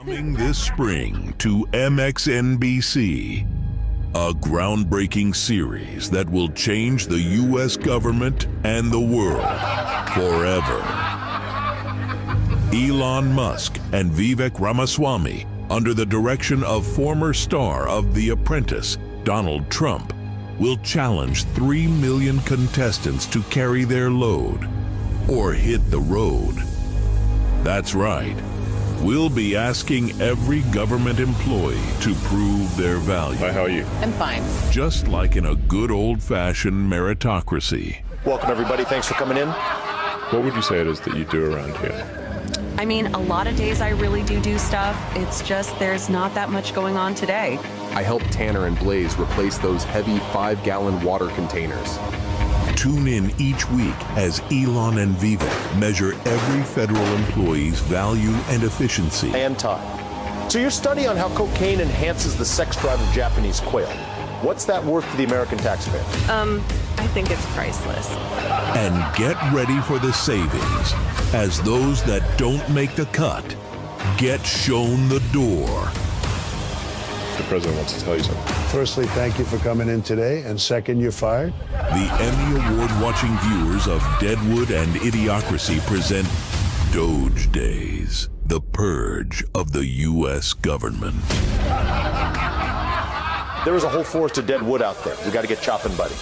Coming this spring to MXNBC, a groundbreaking series that will change the U.S. government and the world forever. Elon Musk and Vivek Ramaswamy, under the direction of former star of The Apprentice, Donald Trump, will challenge 3 million contestants to carry their load or hit the road. That's right. We'll be asking every government employee to prove their value. Hi, how are you? I'm fine. Just like in a good old-fashioned meritocracy. Welcome, everybody. Thanks for coming in. What would you say it is that you do around here? I mean, a lot of days I really do stuff. It's just there's not that much going on today. I helped Tanner and Blaze replace those heavy 5-gallon water containers. Tune in each week as Elon and Vivek measure every federal employee's value and efficiency. And time. So your study on how cocaine enhances the sex drive of Japanese quail, what's that worth to the American taxpayer? I think it's priceless. And get ready for the savings as those that don't make the cut get shown the door. The president wants to tell you something. Firstly, thank you for coming in today. And second, you're fired. The Emmy Award-watching viewers of Deadwood and Idiocracy present Doge Days, the purge of the U.S. government. There is a whole forest of dead wood out there. We got to get chopping, buddy.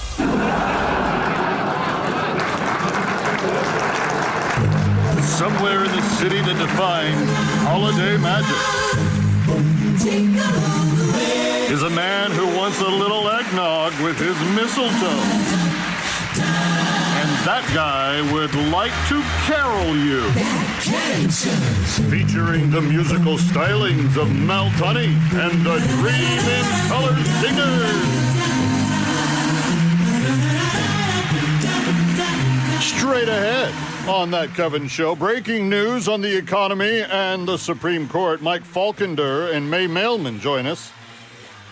Somewhere in the city that defines holiday magic is a man who wants a little eggnog with his mistletoe. And that guy would like to carol you. Featuring the musical stylings of Mel Tunney and the Dream in Color Singers. Straight ahead on That Kevin Show, breaking news on the economy and the Supreme Court. Mike Falkender and May Mailman join us.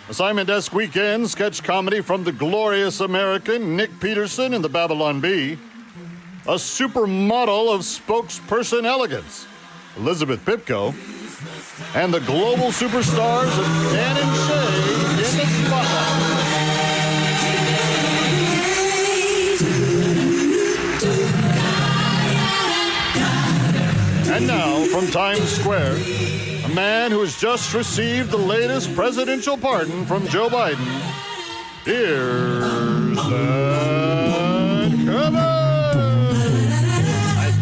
Assignment Desk Weekend, sketch comedy from the glorious American, Nick Peterson and the Babylon Bee. A supermodel of spokesperson elegance, Elizabeth Pipko. And the global superstars of Dan and Shay in the spotlight. And now, from Times Square, a man who has just received the latest presidential pardon from Joe Biden. Here's Dan Kevin.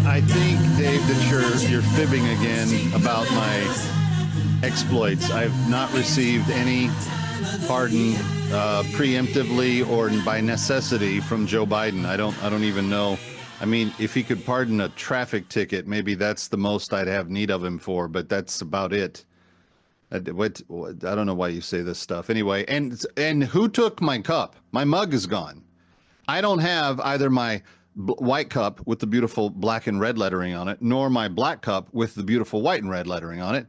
I think, Dave, that you're fibbing again about my exploits. I've not received any pardon preemptively or by necessity from Joe Biden. I don't even know. I mean, if he could pardon a traffic ticket, maybe that's the most I'd have need of him for, but that's about it. I don't know why you say this stuff. Anyway, and who took my cup? My mug is gone. I don't have either my white cup with the beautiful black and red lettering on it, nor my black cup with the beautiful white and red lettering on it,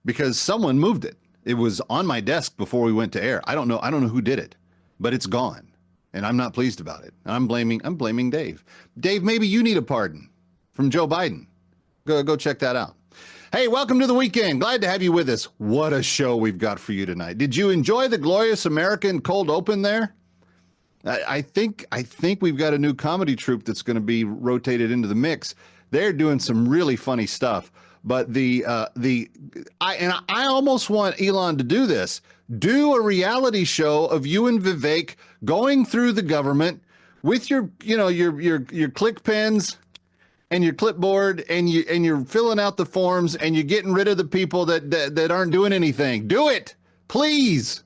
because someone moved it. It was on my desk before we went to air. I don't know who did it, but it's gone. And I'm not pleased about it. I'm blaming Dave. Dave, maybe you need a pardon from Joe Biden. Go check that out. Hey, welcome to the weekend. Glad to have you with us. What a show we've got for you tonight. Did you enjoy the glorious American cold open there? I think we've got a new comedy troupe that's going to be rotated into the mix. They're doing some really funny stuff. But I almost want Elon to do this. Do a reality show of you and Vivek going through the government with your click pens and your clipboard, and you're filling out the forms, and you're getting rid of the people that aren't doing anything. Do it, please.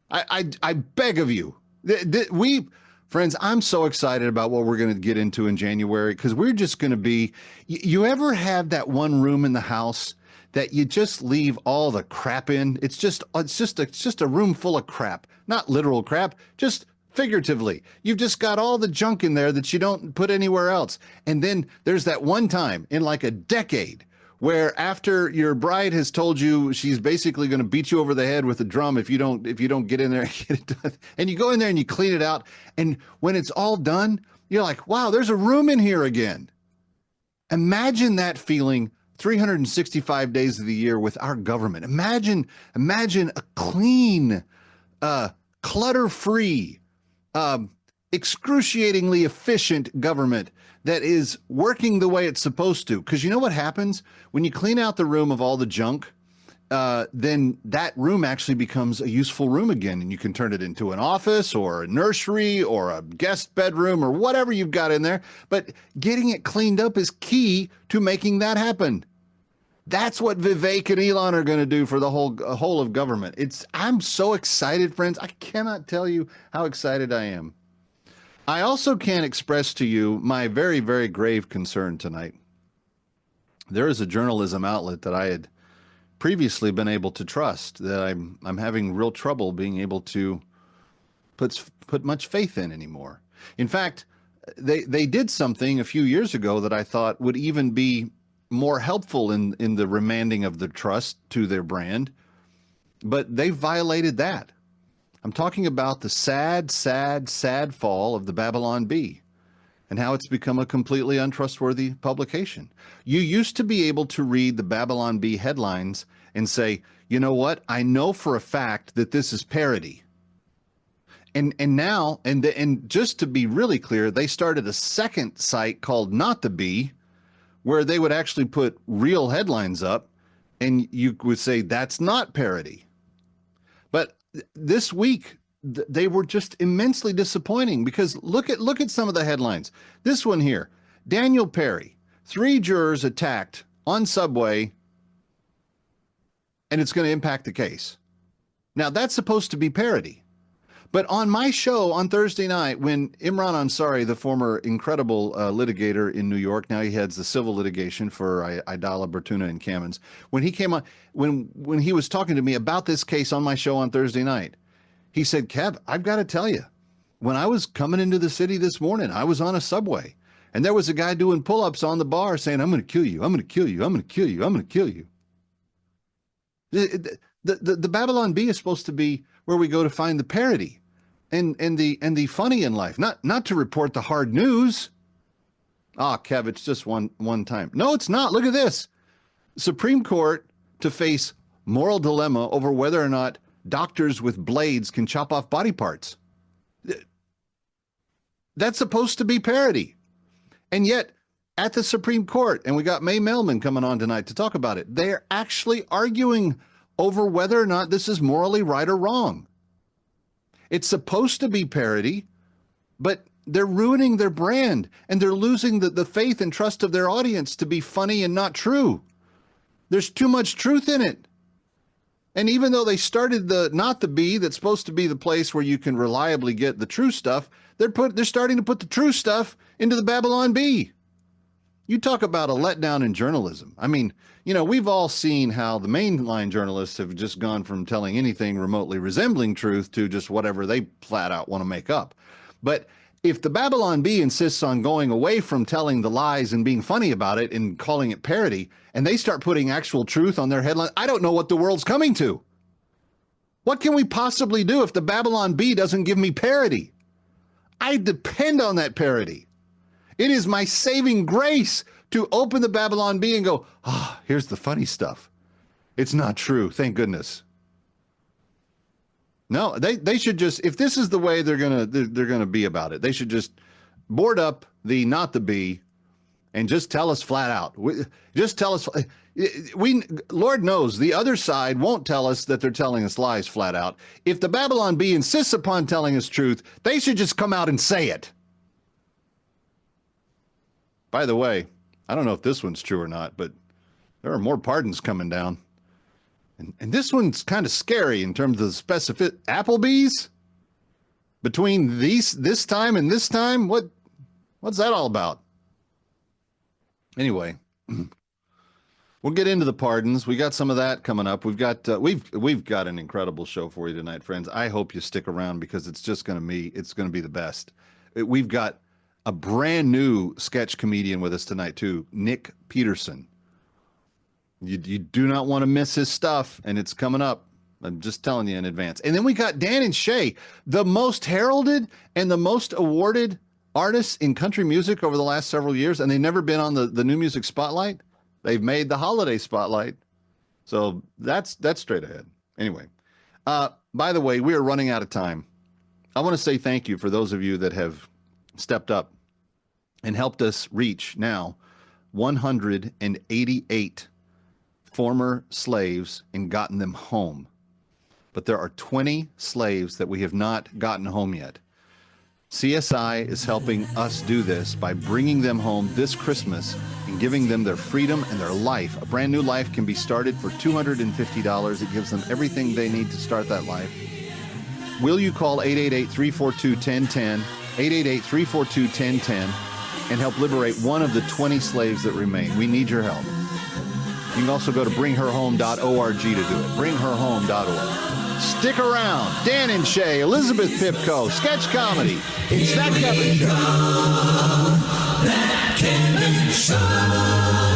I beg of you. Friends, I'm so excited about what we're going to get into in January, because we're just going to be. You ever have that one room in the house that you just leave all the crap in? It's just a room full of crap, not literal crap, just figuratively. You've just got all the junk in there that you don't put anywhere else. And then there's that one time in like a decade where after your bride has told you she's basically going to beat you over the head with a drum if you don't get in there and get it done, and you go in there and you clean it out, and when it's all done, you're like, wow, there's a room in here again. Imagine that feeling 365 days of the year with our government. Imagine a clean, clutter-free, excruciatingly efficient government that is working the way it's supposed to. Because you know what happens when you clean out the room of all the junk? Then that room actually becomes a useful room again, and you can turn it into an office or a nursery or a guest bedroom or whatever you've got in there. But getting it cleaned up is key to making that happen. That's what Vivek and Elon are going to do for the whole of government. I'm so excited, friends. I cannot tell you how excited I am. I also can't express to you my very, very grave concern tonight. There is a journalism outlet that I had previously been able to trust that I'm having real trouble being able to put much faith in anymore. In fact, they did something a few years ago that I thought would even be more helpful in the remanding of the trust to their brand, but they violated that. I'm talking about the sad, sad, sad fall of the Babylon Bee and how it's become a completely untrustworthy publication. You used to be able to read the Babylon Bee headlines and say, you know what? I know for a fact that this is parody. And now, and just to be really clear, they started a second site called Not the Bee, where they would actually put real headlines up, and you would say that's not parody. But this week, they were just immensely disappointing, because look at some of the headlines. This one here, Daniel Perry, 3 jurors attacked on subway, and it's going to impact the case. Now, that's supposed to be parody. But on my show on Thursday night, when Imran Ansari, the former incredible litigator in New York, now he heads the civil litigation for Idala, Bertuna, and Kamens, when he came on, when he was talking to me about this case on my show on Thursday night, he said, Kev, I've got to tell you, when I was coming into the city this morning, I was on a subway, and there was a guy doing pull-ups on the bar saying, I'm going to kill you, I'm going to kill you, I'm going to kill you, I'm going to kill you. The Babylon Bee is supposed to be where we go to find the parody and the funny in life, not to report the hard news. Kev, it's just one time. No, it's not. Look at this. Supreme Court to face moral dilemma over whether or not doctors with blades can chop off body parts. That's supposed to be parody. And yet, at the Supreme Court, and we got May Mailman coming on tonight to talk about it, they're actually arguing over whether or not this is morally right or wrong. It's supposed to be parody, but they're ruining their brand, and they're losing the faith and trust of their audience to be funny and not true. There's too much truth in it. And even though they started Not the Bee, that's supposed to be the place where you can reliably get the true stuff, they're starting to put the true stuff into the Babylon Bee. You talk about a letdown in journalism. I mean, you know, we've all seen how the mainline journalists have just gone from telling anything remotely resembling truth to just whatever they flat out want to make up. But if the Babylon Bee insists on going away from telling the lies and being funny about it and calling it parody, and they start putting actual truth on their headline, I don't know what the world's coming to. What can we possibly do if the Babylon Bee doesn't give me parody? I depend on that parody. It is my saving grace to open the Babylon Bee and go, here's the funny stuff. It's not true. Thank goodness. No, they should just, if this is the way they're gonna be about it, they should just board up the Not the Bee and just tell us flat out. Just tell us. Lord knows the other side won't tell us that they're telling us lies flat out. If the Babylon Bee insists upon telling us truth, they should just come out and say it. By the way, I don't know if this one's true or not, but there are more pardons coming down. And this one's kind of scary in terms of the specific. Applebee's? Between this time and this time? What's that all about? Anyway, we'll get into the pardons. We got some of that coming up. We've got an incredible show for you tonight, friends. I hope you stick around because it's going to be the best. We've got a brand new sketch comedian with us tonight too, Nick Peterson. You do not want to miss his stuff, and it's coming up. I'm just telling you in advance. And then we got Dan and Shay, the most heralded and the most awarded artists in country music over the last several years, and they've never been on the New Music Spotlight. They've made the holiday spotlight. So that's straight ahead. Anyway, by the way, we are running out of time. I want to say thank you for those of you that have stepped up and helped us reach now 188 former slaves and gotten them home. But there are 20 slaves that we have not gotten home yet. CSI is helping us do this by bringing them home this Christmas and giving them their freedom and their life. A brand new life can be started for $250. It gives them everything they need to start that life. Will you call 888-342-1010, 888-342-1010, and help liberate one of the 20 slaves that remain? We need your help. You can also go to bringherhome.org to do it, bringherhome.org. Stick around. Dan and Shay, Elizabeth Pipko, sketch comedy. It's That Kevin Show. That Kevin Show.